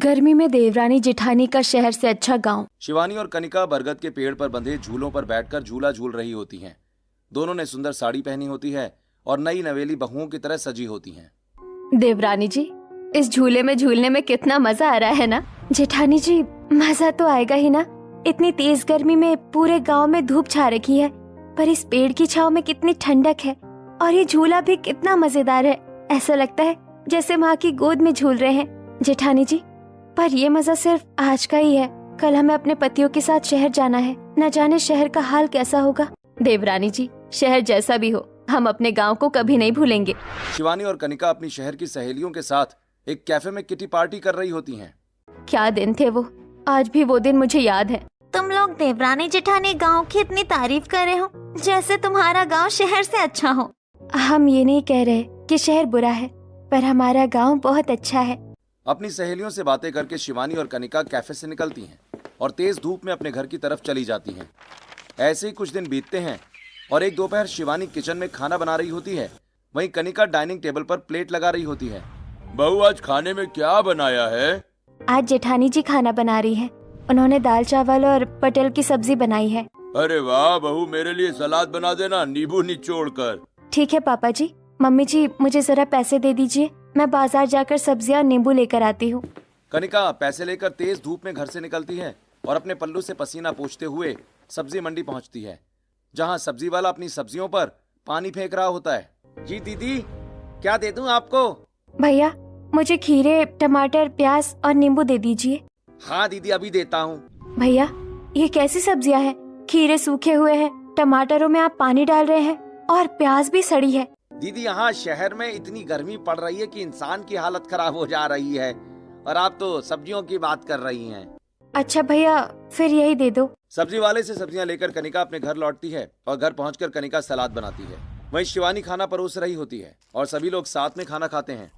गर्मी में देवरानी जेठानी का शहर से अच्छा गांव। शिवानी और कनिका बरगद के पेड़ पर बंधे झूलों पर बैठकर झूला झूल रही होती हैं। दोनों ने सुंदर साड़ी पहनी होती है और नई नवेली बहुओं की तरह सजी होती हैं। देवरानी जी, इस झूले में झूलने में कितना मजा आ रहा है ना। जेठानी जी, मजा तो आएगा ही ना। इतनी तेज गर्मी में पूरे गांव में धूप छा रखी है, पर इस पेड़ की छांव में कितनी ठंडक है और ये झूला भी कितना मजेदार है। ऐसा लगता है जैसे माँ की गोद में झूल रहे हैं। जेठानी जी, पर ये मजा सिर्फ आज का ही है। कल हमें अपने पतियों के साथ शहर जाना है, न जाने शहर का हाल कैसा होगा। देवरानी जी, शहर जैसा भी हो, हम अपने गांव को कभी नहीं भूलेंगे। शिवानी और कनिका अपनी शहर की सहेलियों के साथ एक कैफे में किटी पार्टी कर रही होती हैं। क्या दिन थे वो, आज भी वो दिन मुझे याद है। तुम लोग देवरानी जेठानी गांव की इतनी तारीफ कर रहे हो जैसे तुम्हारा गांव शहर से अच्छा हो। हम ये नहीं कह रहे कि शहर बुरा है, पर हमारा गांव बहुत अच्छा है। अपनी सहेलियों से बातें करके शिवानी और कनिका कैफे से निकलती हैं और तेज धूप में अपने घर की तरफ चली जाती हैं। ऐसे ही कुछ दिन बीतते हैं और एक दोपहर शिवानी किचन में खाना बना रही होती है, वहीं कनिका डाइनिंग टेबल पर प्लेट लगा रही होती है। बहू, आज खाने में क्या बनाया है? आज जेठानी जी खाना बना रही है। उन्होंने दाल चावल और पटल की सब्जी बनाई है। अरे वाह बहू, मेरे लिए सलाद बना देना, नींबू निचोड़ कर। ठीक है पापा जी। मम्मी जी, मुझे जरा पैसे दे दीजिए, मैं बाजार जाकर सब्जियां और नींबू लेकर आती हूँ। कनिका पैसे लेकर तेज धूप में घर से निकलती है और अपने पल्लू से पसीना पोंछते हुए सब्जी मंडी पहुँचती है, जहाँ सब्जी वाला अपनी सब्जियों पर पानी फेंक रहा होता है। जी दीदी, क्या दे दूं आपको? भैया, मुझे खीरे, टमाटर, प्याज और नींबू दे दीजिए। हाँ दीदी, अभी देता हूँ। भैया, ये कैसी सब्जियां हैं? खीरे सूखे हुए हैं, टमाटरों में आप पानी डाल रहे हैं और प्याज भी सड़ी है। दीदी, यहाँ शहर में इतनी गर्मी पड़ रही है कि इंसान की हालत खराब हो जा रही है और आप तो सब्जियों की बात कर रही हैं। अच्छा भैया, फिर यही दे दो। सब्जी वाले से सब्जियां लेकर कनिका अपने घर लौटती है और घर पहुंचकर कनिका सलाद बनाती है। वहीं शिवानी खाना परोस रही होती है और सभी लोग साथ में खाना खाते हैं।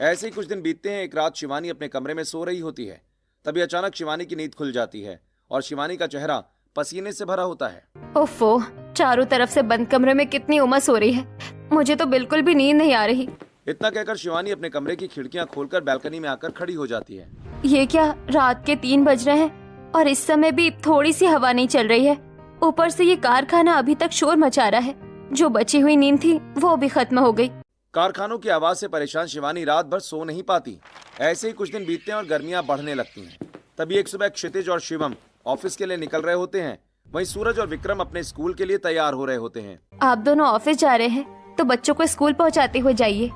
ऐसे ही कुछ दिन बीतते हैं। एक रात शिवानी अपने कमरे में सो रही होती है, तभी अचानक शिवानी की नींद खुल जाती है और शिवानी का चेहरा पसीने से भरा होता है। ओफो, चारों तरफ से बंद कमरे में कितनी उमस हो रही है, मुझे तो बिल्कुल भी नींद नहीं आ रही। इतना कहकर शिवानी अपने कमरे की खिड़कियां खोलकर बालकनी में आकर खड़ी हो जाती है। ये क्या, रात के 3 बज रहे हैं और इस समय भी थोड़ी सी हवा नहीं चल रही है। ऊपर से ये कारखाना अभी तक शोर मचा रहा है। जो बची हुई नींद थी वो भी खत्म हो गई। कारखानों की आवाज से परेशान शिवानी रात भर सो नहीं पाती। ऐसे ही कुछ दिन बीतते हैं और गर्मियां बढ़ने लगती हैं। तभी एक सुबह क्षितिज और शिवम ऑफिस के लिए निकल रहे होते हैं, वहीं सूरज और विक्रम अपने स्कूल के लिए तैयार हो रहे होते हैं। आप दोनों ऑफिस जा रहे हैं तो बच्चों को स्कूल पहुंचाते हुए जाइए।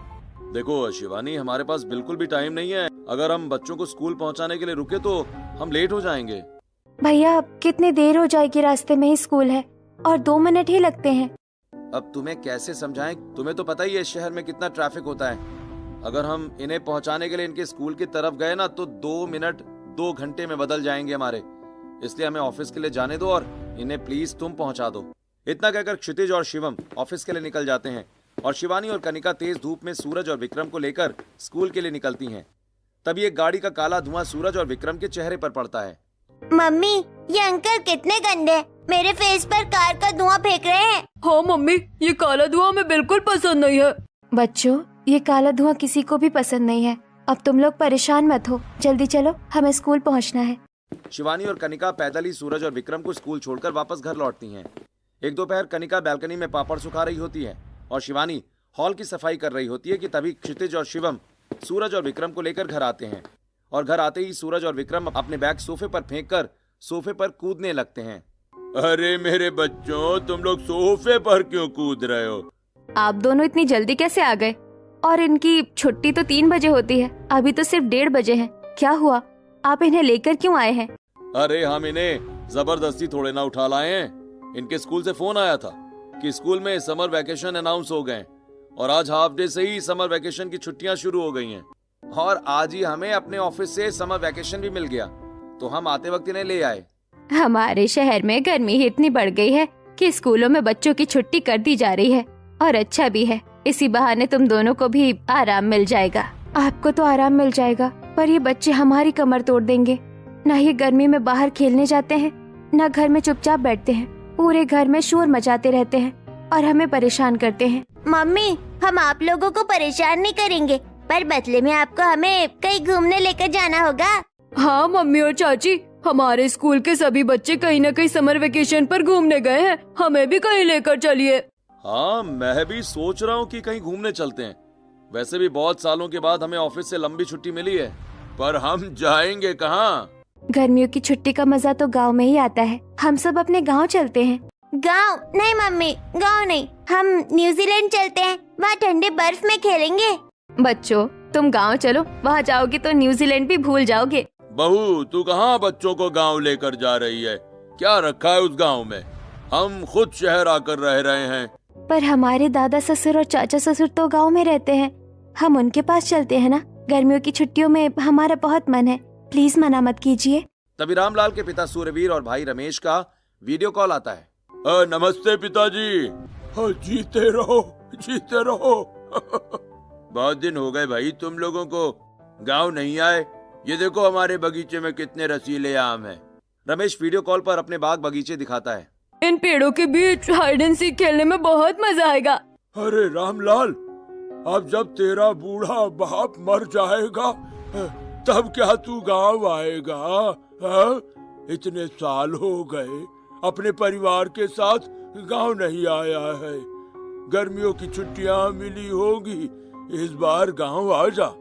देखो शिवानी, हमारे पास बिल्कुल भी टाइम नहीं है। अगर हम बच्चों को स्कूल पहुंचाने के लिए रुके तो हम लेट हो जाएंगे। भैया, कितनी देर हो जाएगी, रास्ते में ही स्कूल है और 2 मिनट ही लगते हैं। अब तुम्हें कैसे समझाएं? तुम्हें तो पता ही है शहर में कितना ट्रैफिक होता है। अगर हम इन्हें पहुंचाने के लिए इनके स्कूल की तरफ गए ना तो 2 मिनट 2 घंटे में बदल जाएंगे हमारे। इसलिए हमें ऑफिस के लिए जाने दो और इन्हें प्लीज तुम पहुंचा दो। इतना कहकर क्षितिज और शिवम ऑफिस के लिए निकल जाते हैं और शिवानी और कनिका तेज धूप में सूरज और विक्रम को लेकर स्कूल के लिए निकलती हैं। तभी एक गाड़ी का काला धुआं सूरज और विक्रम के चेहरे पर पड़ता है। मम्मी, ये अंकल कितने गंदे, मेरे फेस पर कार का धुआं फेंक रहे हैं। हाँ मम्मी, ये काला धुआं हमें बिल्कुल पसंद नहीं है। बच्चों, ये काला धुआं किसी को भी पसंद नहीं है। अब तुम लोग परेशान मत हो, जल्दी चलो, हमें स्कूल पहुंचना है। शिवानी और कनिका पैदल ही सूरज और विक्रम को स्कूल छोड़कर वापस घर लौटती हैं। एक दोपहर कनिका बालकनी में पापड़ सुखा रही होती है और शिवानी हॉल की सफाई कर रही होती है कि तभी क्षितिज और शिवम सूरज और विक्रम को लेकर घर आते हैं और घर आते ही सूरज और विक्रम अपने बैग सोफे पर फेंककर सोफे पर कूदने लगते हैं। अरे मेरे बच्चों, तुम लोग सोफे पर क्यों कूद रहे हो? आप दोनों इतनी जल्दी कैसे आ गए? और इनकी छुट्टी तो 3 बजे होती है, अभी तो सिर्फ 1:30 बजे है। क्या हुआ, आप इन्हें लेकर क्यों आए हैं? अरे हम इन्हें जबरदस्ती थोड़े ना उठा लाए हैं। इनके स्कूल से फोन आया था कि स्कूल में समर वैकेशन अनाउंस हो गए और आज हाफ डे से ही समर वैकेशन की छुट्टियां शुरू हो गई हैं और आज ही हमें अपने ऑफिस से समर वैकेशन भी मिल गया, तो हम आते वक्त इन्हें ले आए। हमारे शहर में गर्मी ही इतनी बढ़ गई है कि स्कूलों में बच्चों की छुट्टी कर दी जा रही है और अच्छा भी है। इसी बहाने तुम दोनों को भी आराम मिल जाएगा। आपको तो आराम मिल जाएगा, पर ये बच्चे हमारी कमर तोड़ देंगे। न ये गर्मी में बाहर खेलने जाते हैं, न घर में चुपचाप बैठते हैं। पूरे घर में शोर मचाते रहते हैं और हमें परेशान करते हैं। मम्मी, हम आप लोगों को परेशान नहीं करेंगे, पर बदले में आपको हमें कहीं घूमने लेकर जाना होगा। हाँ मम्मी और चाची, हमारे स्कूल के सभी बच्चे कहीं न कहीं समर वेकेशन पर घूमने गए हैं, हमें भी कहीं लेकर चलिए। हाँ, मैं भी सोच रहा हूँ कि कहीं घूमने चलते हैं। वैसे भी बहुत सालों के बाद हमें ऑफिस से लंबी छुट्टी मिली है, पर हम जाएंगे कहाँ? गर्मियों की छुट्टी का मजा तो गांव में ही आता है। हम सब अपने गांव चलते हैं। गाँव नहीं मम्मी, गाँव नहीं, हम न्यूजीलैंड चलते हैं, वहाँ ठंडे बर्फ में खेलेंगे। बच्चों, तुम गांव चलो, वहाँ जाओगे तो न्यूजीलैंड भी भूल जाओगे। बहू, तू कहाँ बच्चों को गांव लेकर जा रही है? क्या रखा है उस गांव में? हम खुद शहर आकर रह रहे हैं। पर हमारे दादा ससुर और चाचा ससुर तो गांव में रहते हैं, हम उनके पास चलते हैं ना। गर्मियों की छुट्टियों में हमारा बहुत मन है, प्लीज मना मत कीजिए। तभी रामलाल के पिता सूर्यवीर और भाई रमेश का वीडियो कॉल आता है। नमस्ते पिताजी। जीते रहो, जीते रहो। बहुत दिन हो गए भाई तुम लोगों को गांव नहीं आए। ये देखो हमारे बगीचे में कितने रसीले आम हैं। रमेश वीडियो कॉल पर अपने बाग बगीचे दिखाता है। इन पेड़ों के बीच हाइड एंड सीक खेलने में बहुत मजा आएगा। अरे रामलाल, अब जब तेरा बूढ़ा बाप मर जाएगा तब क्या तू गांव आएगा? हाँ? इतने साल हो गए अपने परिवार के साथ गांव नहीं आया है। गर्मियों की छुट्टियां मिली होगी, इस बार गांव आ जा।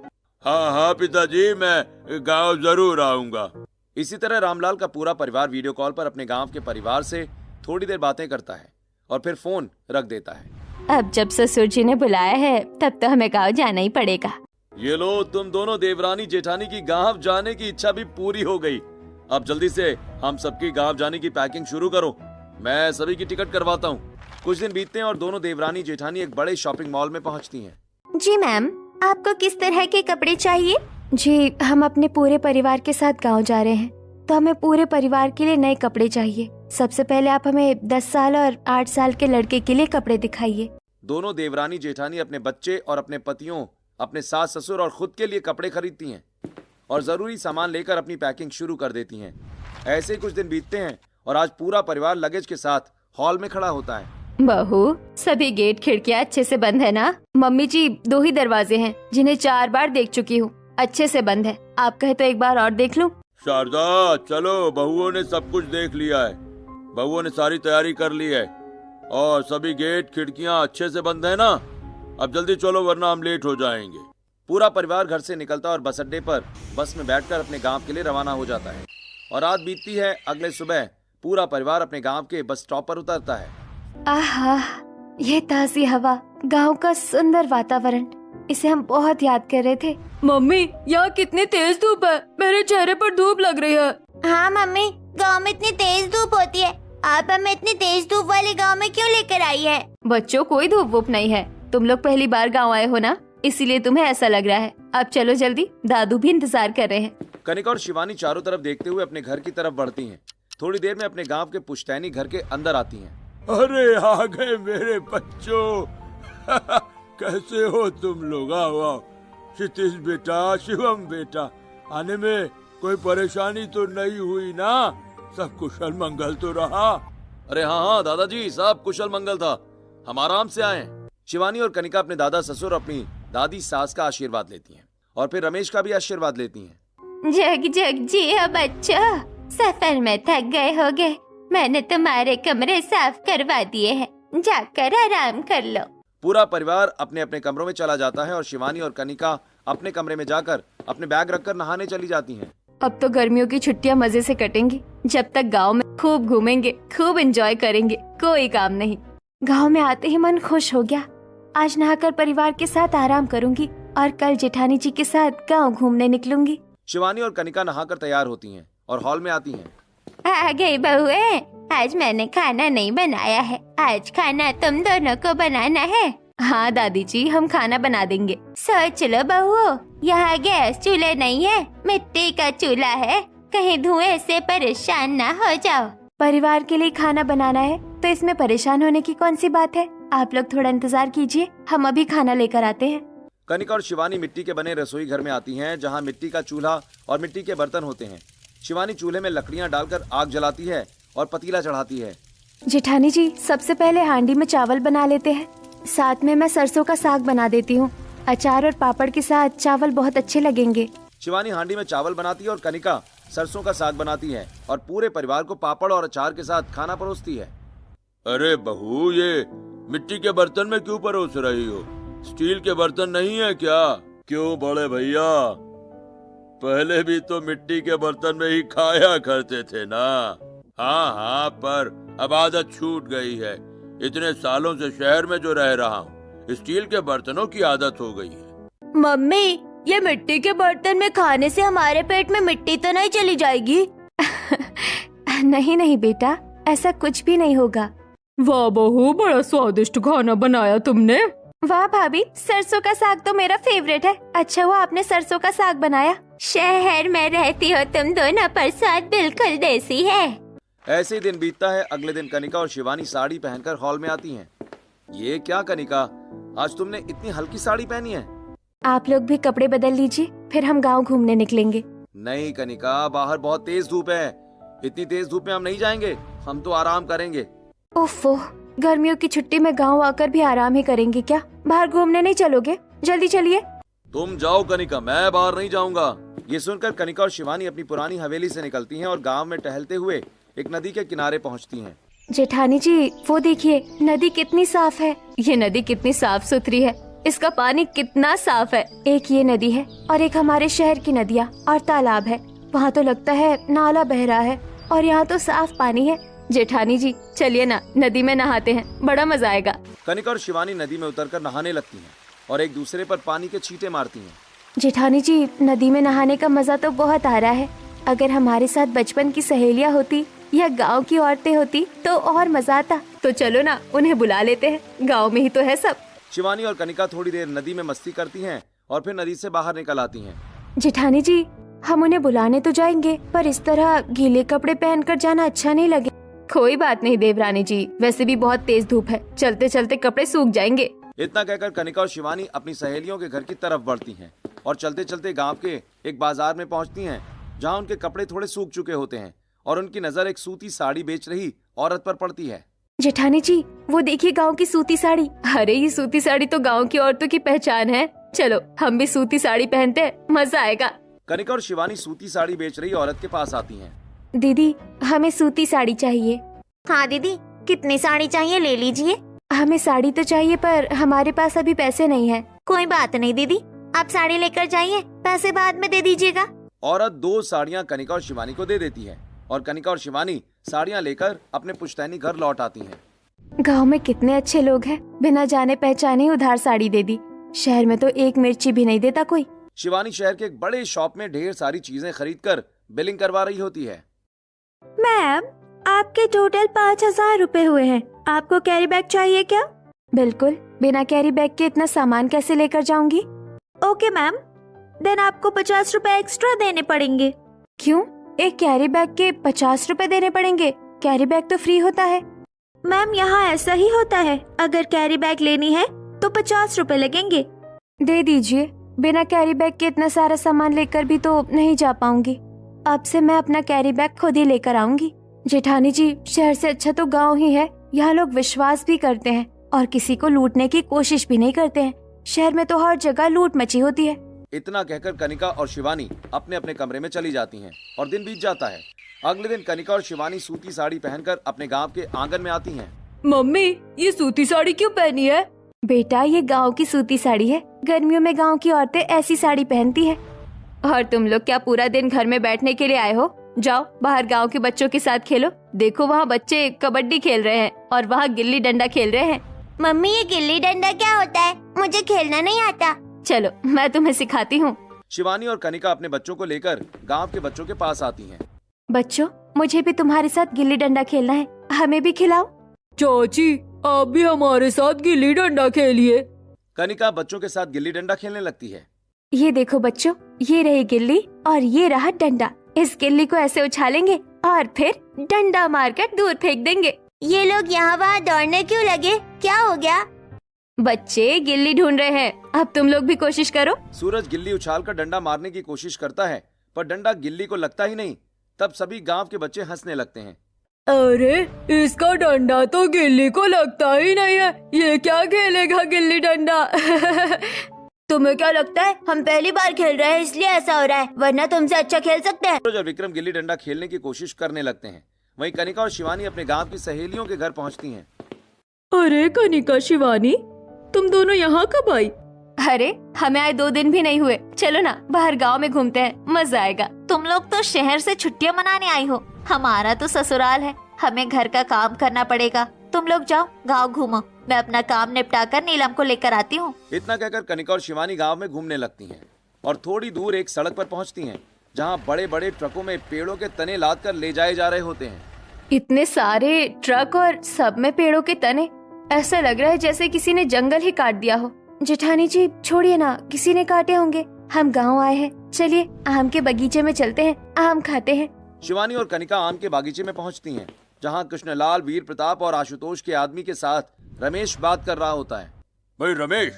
हाँ हाँ पिताजी, मैं गांव जरूर आऊंगा। इसी तरह रामलाल का पूरा परिवार वीडियो कॉल पर अपने गांव के परिवार से थोड़ी देर बातें करता है और फिर फोन रख देता है। अब जब ससुर जी ने बुलाया है तब तो हमें गांव जाना ही पड़ेगा। ये लो, तुम दोनों देवरानी जेठानी की गांव जाने की इच्छा भी पूरी हो गई। अब जल्दी से हम सबकी गांव जाने की पैकिंग शुरू करो, मैं सभी की टिकट करवाता हूँ। कुछ दिन बीतते हैं और दोनों देवरानी जेठानी एक बड़े शॉपिंग मॉल में पहुँचती हैं। जी मैम, आपको किस तरह के कपड़े चाहिए? जी, हम अपने पूरे परिवार के साथ गांव जा रहे हैं, तो हमें पूरे परिवार के लिए नए कपड़े चाहिए। सबसे पहले आप हमें 10 साल और 8 साल के लड़के के लिए कपड़े दिखाइए। दोनों देवरानी जेठानी अपने बच्चे और अपने पतियों, अपने सास ससुर और खुद के लिए कपड़े खरीदती हैं और जरूरी सामान लेकर अपनी पैकिंग शुरू कर देती हैं। ऐसे ही कुछ दिन बीतते हैं और आज पूरा परिवार लगेज के साथ हॉल में खड़ा होता है। बहू, सभी गेट खिड़कियाँ अच्छे से बंद है ना? मम्मी जी, 2 ही दरवाजे हैं जिन्हें 4 बार देख चुकी हूँ, अच्छे से बंद है। आप कहे तो एक बार और देख लूं? शारदा, चलो, बहुओं ने सब कुछ देख लिया है, बहुओं ने सारी तैयारी कर ली है और सभी गेट खिड़कियां अच्छे से बंद है ना? अब जल्दी चलो वरना हम लेट हो जाएंगे। पूरा परिवार घर से निकलता और बस अड्डे पर बस में बैठकर अपने गांव के लिए रवाना हो जाता है। और रात बीतती है। अगले सुबह पूरा परिवार अपने गांव के बस स्टॉप पर उतरता है। आहा, ये ताज़ी हवा, गांव का सुंदर वातावरण, इसे हम बहुत याद कर रहे थे। मम्मी, यहाँ कितनी तेज धूप है, मेरे चेहरे पर धूप लग रही है। हाँ मम्मी, गांव में इतनी तेज धूप होती है, आप हमें इतनी तेज धूप वाले गांव में क्यों लेकर आई है? बच्चों, कोई धूप वूप नहीं है, तुम लोग पहली बार गांव आए हो ना, इसीलिए तुम्हें ऐसा लग रहा है। अब चलो जल्दी, दादू भी इंतजार कर रहे हैं। कनिका और शिवानी चारों तरफ देखते हुए अपने घर की तरफ बढ़ती हैं। थोड़ी देर में अपने गांव के पुश्तैनी घर के अंदर आती हैं। अरे आ गए मेरे बच्चों। कैसे हो तुम लोग? आओ, क्षितिज बेटा, शिवम बेटा, आने में कोई परेशानी तो नहीं हुई ना? सब कुशल मंगल तो रहा? अरे हाँ हाँ दादाजी, सब कुशल मंगल था, हम आराम से आए। शिवानी और कनिका अपने दादा ससुर और अपनी दादी सास का आशीर्वाद लेती हैं और फिर रमेश का भी आशीर्वाद लेती हैं। जग जग जियो बच्चों, सफर में थक गए होगे, मैंने तुम्हारे कमरे साफ करवा दिए हैं, जाकर आराम कर लो। पूरा परिवार अपने अपने कमरों में चला जाता है और शिवानी और कनिका अपने कमरे में जाकर अपने बैग रखकर नहाने चली जाती हैं। अब तो गर्मियों की छुट्टियां मजे से कटेंगी, जब तक गांव में खूब घूमेंगे, खूब एंजॉय करेंगे, कोई काम नहीं। गांव में आते ही मन खुश हो गया। आज नहाकर परिवार के साथ आराम करूंगी और कल जेठानी जी के साथ गांव घूमने निकलूंगी। शिवानी और कनिका नहाकर तैयार होती हैं और हॉल में आती हैं। आ गई बहुए, आज मैंने खाना नहीं बनाया है, आज खाना तुम दोनों को बनाना है। हाँ दादी जी, हम खाना बना देंगे। सोच लो बहुओं, यहाँ गैस चूल्हा नहीं है, मिट्टी का चूल्हा है, कहीं धुएं से परेशान ना हो जाओ। परिवार के लिए खाना बनाना है तो इसमें परेशान होने की कौन सी बात है? आप लोग थोड़ा इंतजार कीजिए, हम अभी खाना लेकर आते हैं। कनिका और शिवानी मिट्टी के बने रसोई घर में आती हैं, जहाँ मिट्टी का चूल्हा और मिट्टी के बर्तन होते हैं। शिवानी चूल्हे में लकड़ियाँ डालकर आग जलाती है और पतीला चढ़ाती है। जेठानी जी, सबसे पहले हांडी में चावल बना लेते हैं, साथ में मैं सरसों का साग बना देती हूँ। अचार और पापड़ के साथ चावल बहुत अच्छे लगेंगे। शिवानी हांडी में चावल बनाती है और कनिका सरसों का साग बनाती है और पूरे परिवार को पापड़ और अचार के साथ खाना परोसती है। अरे बहू, ये मिट्टी के बर्तन में क्यों परोस रही हो? स्टील के बर्तन नहीं है क्या? क्यों बड़े भैया, पहले भी तो मिट्टी के बर्तन में ही खाया करते थे ना। हाँ हाँ, पर अब आदत छूट गई है। इतने सालों से शहर में जो रह रहा हूँ, स्टील के बर्तनों की आदत हो गई है। मम्मी, ये मिट्टी के बर्तन में खाने से हमारे पेट में मिट्टी तो नहीं चली जाएगी? नहीं नहीं बेटा, ऐसा कुछ भी नहीं होगा। वाह बहू, बड़ा स्वादिष्ट खाना बनाया तुमने। वाह भाभी, सरसों का साग तो मेरा फेवरेट है। अच्छा हुआ आपने सरसों का साग बनाया। शहर में रहती हो तुम दोनों, पर स्वाद बिल्कुल देसी है। ऐसे ही दिन बीतता है। अगले दिन कनिका और शिवानी साड़ी पहनकर हॉल में आती हैं। ये क्या कनिका, आज तुमने इतनी हल्की साड़ी पहनी है? आप लोग भी कपड़े बदल लीजिए, फिर हम गांव घूमने निकलेंगे। नहीं कनिका, बाहर बहुत तेज धूप है। इतनी तेज धूप में हम नहीं जाएंगे, हम तो आराम करेंगे। ओफो, गर्मियों की छुट्टी में गांव आकर भी आराम ही करेंगे क्या? बाहर घूमने नहीं चलोगे? जल्दी चलिए। तुम जाओ कनिका, मैं बाहर नहीं जाऊंगा। ये सुनकर कनिका और शिवानी अपनी पुरानी हवेली से निकलती हैं और गांव में टहलते हुए एक नदी के किनारे पहुंचती हैं। जेठानी जी, वो देखिए नदी कितनी साफ है। ये नदी कितनी साफ सुथरी है, इसका पानी कितना साफ है। एक ये नदी है और एक हमारे शहर की नदियाँ और तालाब है। वहाँ तो लगता है नाला बह रहा है और यहाँ तो साफ पानी है। जेठानी जी, चलिए ना, नदी में नहाते हैं, बड़ा मजा आएगा। कनिका और शिवानी नदी में उतरकर नहाने लगती हैं और एक दूसरे पर पानी के छींटे मारती हैं। जेठानी जी, नदी में नहाने का मजा तो बहुत आ रहा है। अगर हमारे साथ बचपन की सहेलियाँ होती या गांव की औरतें होती तो और मजा आता। तो चलो ना, उन्हें बुला लेते हैं, गांव में ही तो है सब। शिवानी और कनिका थोड़ी देर नदी में मस्ती करती हैं और फिर नदी से बाहर निकल आती हैं। जेठानी जी, हम उन्हें बुलाने तो जाएंगे, पर इस तरह गीले कपड़े पहनकर जाना अच्छा नहीं लगे। कोई बात नहीं देवरानी जी, वैसे भी बहुत तेज धूप है, चलते चलते कपड़े सूख जाएंगे। इतना कहकर कनिका और शिवानी अपनी सहेलियों के घर की तरफ बढ़ती हैं और चलते चलते गांव के एक बाजार में पहुंचती हैं, जहां उनके कपड़े थोड़े सूख चुके होते हैं और उनकी नजर एक सूती साड़ी बेच रही औरत पर पड़ती है। जेठानी जी, वो देखिए गांव की सूती साड़ी। अरे ये सूती साड़ी तो गांव की औरतों की पहचान है। चलो हम भी सूती साड़ी पहनते हैं, मजा आएगा। कनिका और शिवानी सूती साड़ी बेच रही औरत के पास आती हैं। दीदी, हमें सूती साड़ी चाहिए। हाँ दीदी, कितनी साड़ी चाहिए ले लीजिए। हमें साड़ी तो चाहिए, पर हमारे पास अभी पैसे नहीं है। कोई बात नहीं दीदी, आप साड़ी लेकर जाइए, पैसे बाद में दे दीजिएगा। औरत 2 साड़ियां कनिका और शिवानी को दे देती है और कनिका और शिवानी साड़ियां लेकर अपने पुश्तैनी घर लौट आती हैं। गांव में कितने अच्छे लोग हैं, बिना जाने पहचाने ही उधार साड़ी दे दी। शहर में तो एक मिर्ची भी नहीं देता कोई। शिवानी शहर के एक बड़े शॉप में ढेर सारी चीजें खरीदकर बिलिंग करवा रही होती है। मैम, आपके टोटल 5,000 रुपए हुए हैं। आपको कैरी बैग चाहिए क्या? बिल्कुल, बिना कैरी बैग के इतना सामान कैसे लेकर जाऊंगी? ओके मैम, देन आपको 50 रुपए एक्स्ट्रा देने पड़ेंगे। क्यों? एक कैरी बैग के 50 रुपए देने पड़ेंगे? कैरी बैग तो फ्री होता है। मैम, यहाँ ऐसा ही होता है, अगर कैरी बैग लेनी है तो 50 रुपए लगेंगे। दे दीजिए, बिना कैरी बैग के इतना सारा सामान लेकर भी तो नहीं जा पाऊंगी। अब से मैं अपना कैरी बैग खुद ही लेकर आऊंगी। जेठानी जी, शहर से अच्छा तो गांव ही है। यहाँ लोग विश्वास भी करते हैं और किसी को लूटने की कोशिश भी नहीं करते हैं। शहर में तो हर जगह लूट मची होती है। इतना कहकर कनिका और शिवानी अपने अपने कमरे में चली जाती हैं और दिन बीत जाता है। अगले दिन कनिका और शिवानी सूती साड़ी पहनकर अपने गांव के आंगन में आती हैं। मम्मी, ये सूती साड़ी क्यों पहनी है? बेटा, ये गांव की सूती साड़ी है। गर्मियों में गांव की औरतें ऐसी साड़ी पहनती है। और तुम लोग क्या पूरा दिन घर में बैठने के लिए आए हो? जाओ बाहर गांव के बच्चों के साथ खेलो। देखो वहाँ बच्चे कबड्डी खेल रहे हैं और वहाँ गिल्ली डंडा खेल रहे हैं। मम्मी, ये गिल्ली डंडा क्या होता है? मुझे खेलना नहीं आता। चलो मैं तुम्हें सिखाती हूँ। शिवानी और कनिका अपने बच्चों को लेकर गांव के बच्चों के पास आती हैं। बच्चों, मुझे भी तुम्हारे साथ गिल्ली डंडा खेलना है, हमें भी खिलाओ। चाची, आप भी हमारे साथ गिल्ली डंडा खेलिए। कनिका बच्चों के साथ गिल्ली डंडा खेलने लगती है। ये देखो बच्चों, ये रही गिल्ली और ये रहा डंडा। इस गिल्ली को ऐसे उछालेंगे और फिर डंडा मारकर दूर फेंक देंगे। ये लोग यहाँ वहाँ दौड़ने क्यों लगे? क्या हो गया? बच्चे गिल्ली ढूंढ रहे हैं, अब तुम लोग भी कोशिश करो। सूरज गिल्ली उछालकर डंडा मारने की कोशिश करता है, पर डंडा गिल्ली को लगता ही नहीं। तब सभी गांव के बच्चे हंसने लगते हैं। अरे, इसका डंडा तो गिल्ली को लगता ही नहीं है, ये क्या खेलेगा गिल्ली डंडा? तुम्हें क्या लगता है हम पहली बार खेल रहे हैं इसलिए ऐसा हो रहा है, वरना तुमसे अच्छा खेल सकते हैं। जब विक्रम गिल्ली डंडा खेलने की कोशिश करने लगते हैं, वहीं कनिका और शिवानी अपने गांव की सहेलियों के घर पहुंचती हैं। अरे कनिका, शिवानी, तुम दोनों यहाँ कब आई? अरे हमें आए 2 दिन भी नहीं हुए। चलो ना बाहर गांव में घूमते हैं, मजा आएगा। तुम लोग तो शहर से छुट्टियां मनाने आई हो, हमारा तो ससुराल है, हमें घर का काम करना पड़ेगा। तुम लोग जाओ गांव घूमो, मैं अपना काम निपटा कर नीलम को लेकर आती हूँ। इतना कहकर कनिका और शिवानी गांव में घूमने लगती हैं और थोड़ी दूर एक सड़क पर पहुंचती हैं, जहां बड़े बड़े ट्रकों में पेड़ों के तने लाद कर ले जाए जा रहे होते हैं। इतने सारे ट्रक और सब में पेड़ों के तने, ऐसा लग रहा है जैसे किसी ने जंगल ही काट दिया हो। जेठानी जी छोड़िए ना, किसी ने काटे होंगे। हम गांव आए हैं, चलिए आम के बगीचे में चलते हैं, आम खाते हैं। शिवानी और कनिका आम के बागीचे में पहुंचती हैं, जहां कृष्णलाल, वीर प्रताप और आशुतोष के आदमी के साथ रमेश बात कर रहा होता है। भाई रमेश,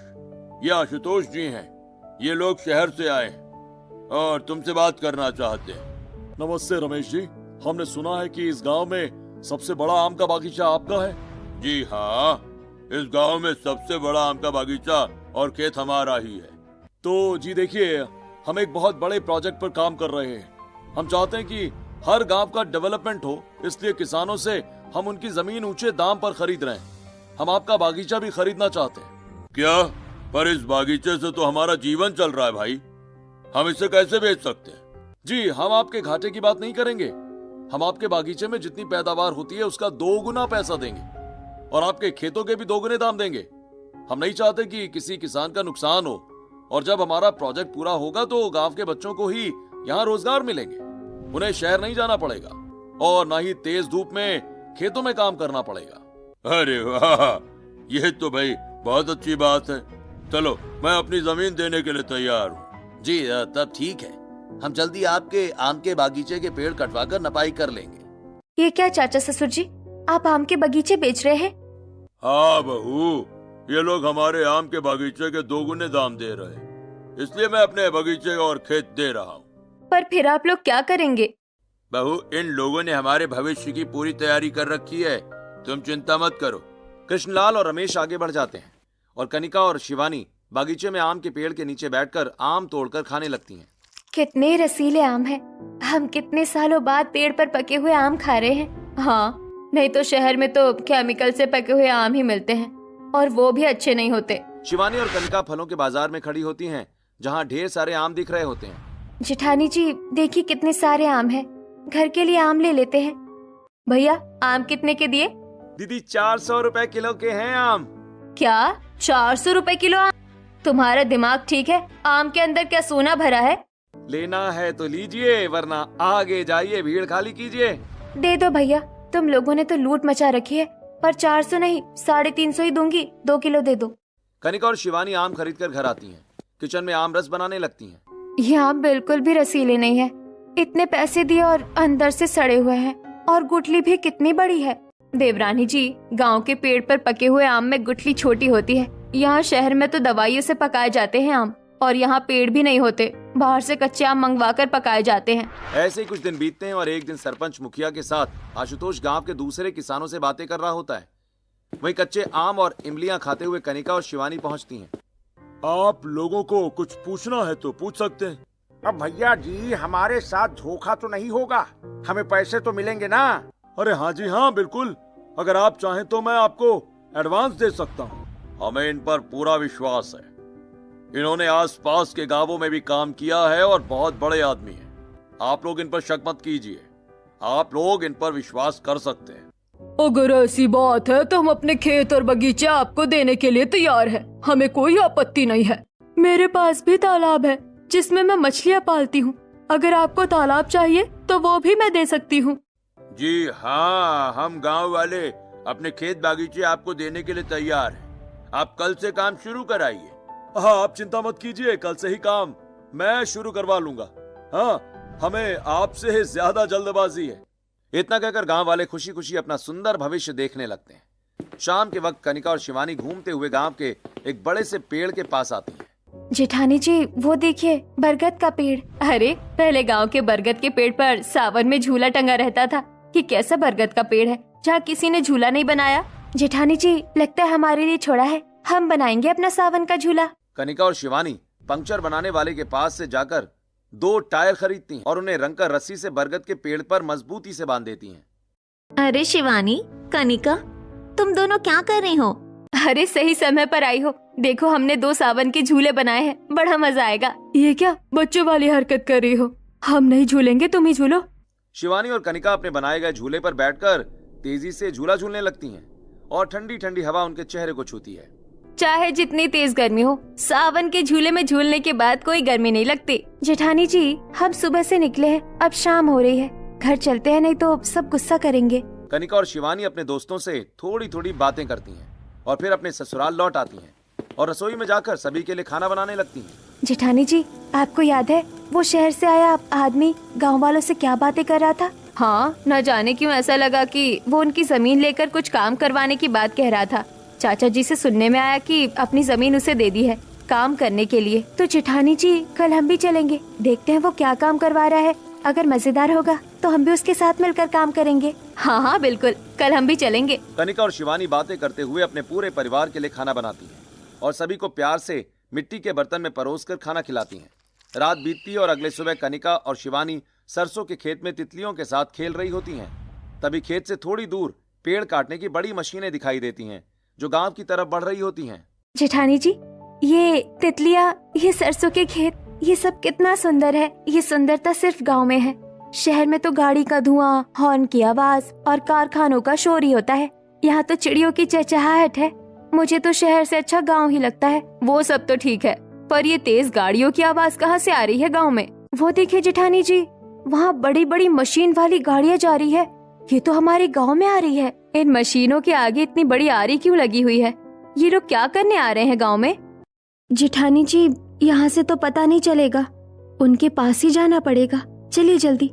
ये आशुतोष जी हैं। ये लोग शहर से आए हैं और तुमसे बात करना चाहते हैं। नमस्ते रमेश जी, हमने सुना है कि इस गांव में सबसे बड़ा आम का बागीचा आपका है। जी हाँ, इस गांव में सबसे बड़ा आम का बागीचा और खेत हमारा ही है। तो जी देखिए, हम एक बहुत बड़े प्रोजेक्ट पर काम कर रहे हैं। हम चाहते हैं कि हर गांव का डेवलपमेंट हो, इसलिए किसानों से हम उनकी जमीन ऊंचे दाम पर खरीद रहे हैं। हम आपका बागीचा भी खरीदना चाहते हैं। क्या? पर इस बागीचे से तो हमारा जीवन चल रहा है भाई, हम इसे कैसे बेच सकते हैं? जी, हम आपके घाटे की बात नहीं करेंगे। हम आपके बागीचे में जितनी पैदावार होती है उसका 2 गुना पैसा देंगे और आपके खेतों के भी 2 गुने दाम देंगे। हम नहीं चाहते कि किसी किसान का नुकसान हो, और जब हमारा प्रोजेक्ट पूरा होगा तो गांव के बच्चों को ही यहाँ रोजगार मिलेंगे। उन्हें शहर नहीं जाना पड़ेगा और न ही तेज धूप में खेतों में काम करना पड़ेगा। अरे वाह, यह तो भाई बहुत अच्छी बात है। चलो, मैं अपनी जमीन देने के लिए तैयार हूँ। जी तब ठीक है, हम जल्दी आपके आम के बागीचे के पेड़ कटवाकर नपाई कर लेंगे। ये क्या चाचा ससुर जी, आप आम के बगीचे बेच रहे हैं? हाँ बहू, ये लोग हमारे आम के बागीचे के 2 गुने दाम दे रहे हैं, इसलिए मैं अपने बगीचे और खेत दे रहा हूँ। पर फिर आप लोग क्या करेंगे? बहू, इन लोगों ने हमारे भविष्य की पूरी तैयारी कर रखी है, तुम चिंता मत करो। कृष्णलाल और रमेश आगे बढ़ जाते हैं और कनिका और शिवानी बागीचे में आम के पेड़ के नीचे बैठकर आम तोड़कर खाने लगती हैं। कितने रसीले आम हैं। हम कितने सालों बाद पेड़ पर पके हुए आम खा रहे हैं। हाँ, नहीं तो शहर में तो केमिकल से पके हुए आम ही मिलते हैं और वो भी अच्छे नहीं होते। शिवानी और कनिका फलों के बाजार में खड़ी होती हैं, जहाँ ढेर सारे आम दिख रहे होते हैं। जेठानी जी देखिए कितने सारे आम हैं, घर के लिए आम ले लेते हैं। भैया आम कितने के दिए? दीदी 400 रुपए किलो के हैं आम। क्या 400 रुपए किलो आम? तुम्हारा दिमाग ठीक है? आम के अंदर क्या सोना भरा है? लेना है तो लीजिए, वरना आगे जाइए, भीड़ खाली कीजिए। दे दो भैया, तुम लोगों ने तो लूट मचा रखी है। पर 400 नहीं, 350 ही दूंगी। 2 किलो दे दो। कनिका और शिवानी आम खरीद कर घर आती हैं, किचन में आम रस बनाने लगती हैं। ये आम बिल्कुल भी रसीले नहीं है। इतने पैसे दिए और अंदर से सड़े हुए हैं, और गुठली भी कितनी बड़ी है। देवरानी जी, गांव के पेड़ पर पके हुए आम में गुठली छोटी होती है। यहाँ शहर में तो दवाइयों से पकाए जाते हैं आम, और यहाँ पेड़ भी नहीं होते, बाहर से कच्चे आम मंगवा कर पकाए जाते हैं। ऐसे ही कुछ दिन बीतते हैं और एक दिन सरपंच मुखिया के साथ आशुतोष गांव के दूसरे किसानों से बातें कर रहा होता है। वहीं कच्चे आम और इमलियां खाते हुए कनिका और शिवानी पहुंचती हैं। आप लोगों को कुछ पूछना है तो पूछ सकते हैं। अब भैया जी, हमारे साथ धोखा तो नहीं होगा, हमें पैसे तो मिलेंगे ना? अरे हाँ जी हाँ, बिल्कुल। अगर आप चाहें तो मैं आपको एडवांस दे सकता हूँ। हमें इन पर पूरा विश्वास है। इन्होंने आसपास के गांवों में भी काम किया है और बहुत बड़े आदमी हैं। आप लोग इन पर शक मत कीजिए, आप लोग इन पर विश्वास कर सकते हैं। अगर ऐसी बात है तो हम अपने खेत और बगीचे आपको देने के लिए तैयार हैं। हमें कोई आपत्ति नहीं है। मेरे पास भी तालाब है जिसमें मैं मछलियाँ पालती हूँ। अगर आपको तालाब चाहिए तो वो भी मैं दे सकती हूँ। जी हाँ, हम गांव वाले अपने खेत बागीचे आपको देने के लिए तैयार हैं। आप कल से काम शुरू कराइए। हाँ, आप चिंता मत कीजिए, कल से ही काम मैं शुरू करवा लूंगा। हाँ, हमें आपसे ज्यादा जल्दबाजी है। इतना कहकर गांव वाले खुशी खुशी अपना सुंदर भविष्य देखने लगते हैं। शाम के वक्त कनिका और शिवानी घूमते हुए गांव के एक बड़े से पेड़ के पास आती हैं। जेठानी जी वो देखिए, बरगद का पेड़। अरे पहले गांव के बरगद के पेड़ पर सावन में झूला टंगा रहता था। ये कैसा बरगद का पेड़ है जहाँ किसी ने झूला नहीं बनाया? जेठानी जी लगता है हमारे लिए छोड़ा है, हम बनाएंगे अपना सावन का झूला। कनिका और शिवानी पंक्चर बनाने वाले के पास से जाकर 2 टायर खरीदती हैं और उन्हें रंगकर रस्सी से बरगद के पेड़ पर मजबूती से बांध देती हैं। अरे शिवानी, कनिका, तुम दोनों क्या कर रही हो? अरे सही समय पर आई हो। देखो हमने 2 सावन के झूले बनाए हैं, बड़ा मजा आएगा। ये क्या बच्चों वाली हरकत कर रही हो? हम नहीं झूलेंगे, तुम ही झूलो। शिवानी और कनिका अपने बनाए गए झूले पर बैठकर तेजी से झूला झूलने लगती हैं और ठंडी ठंडी हवा उनके चेहरे को छूती है। चाहे जितनी तेज गर्मी हो, सावन के झूले में झूलने के बाद कोई गर्मी नहीं लगती। जेठानी जी, हम सुबह से निकले हैं, अब शाम हो रही है, घर चलते हैं, नहीं तो सब गुस्सा करेंगे। कनिका और शिवानी अपने दोस्तों से थोड़ी थोड़ी बातें करती हैं और फिर अपने ससुराल लौट आती हैं और रसोई में जाकर सभी के लिए खाना बनाने लगती हैं। जेठानी जी, आपको याद है वो शहर से आया आदमी गांव वालों से क्या बातें कर रहा था? हाँ, न जाने क्यों ऐसा लगा कि वो उनकी जमीन लेकर कुछ काम करवाने की बात कह रहा था। चाचा जी से सुनने में आया कि अपनी जमीन उसे दे दी है काम करने के लिए। तो जेठानी जी, कल हम भी चलेंगे, देखते हैं वो क्या काम करवा रहा है। अगर मजेदार होगा तो हम भी उसके साथ मिलकर काम करेंगे। हाँ हाँ बिल्कुल, कल हम भी चलेंगे। कनिका और शिवानी बातें करते हुए अपने पूरे परिवार के लिए खाना बनाती हैं और सभी को प्यार से मिट्टी के बर्तन में परोसकर खाना खिलाती हैं। रात बीतती और अगले सुबह कनिका और शिवानी सरसों के खेत में तितलियों के साथ खेल रही होती हैं। तभी खेत से थोड़ी दूर पेड़ काटने की बड़ी मशीनें दिखाई देती हैं जो गांव की तरफ बढ़ रही होती हैं। जेठानी जी, ये तितलियाँ, ये सरसों के खेत, ये सब कितना सुंदर है। ये सुंदरता सिर्फ गांव में है। शहर में तो गाड़ी का धुआं, हॉर्न की आवाज और कारखानों का शोर ही होता है। यहाँ तो चिड़ियों की चहचहाहट है। मुझे तो शहर से अच्छा गांव ही लगता है। वो सब तो ठीक है, पर ये तेज गाड़ियों की आवाज कहाँ से आ रही है गांव में? वो देखिए जेठानी जी, वहाँ बड़ी बड़ी मशीन वाली गाड़ियाँ जा रही है। ये तो हमारे गांव में आ रही है। इन मशीनों के आगे इतनी बड़ी आरी क्यों लगी हुई है? ये लोग क्या करने आ रहे हैं गांव में? जेठानी जी, यहाँ से तो पता नहीं चलेगा, उनके पास ही जाना पड़ेगा। चलिए जल्दी।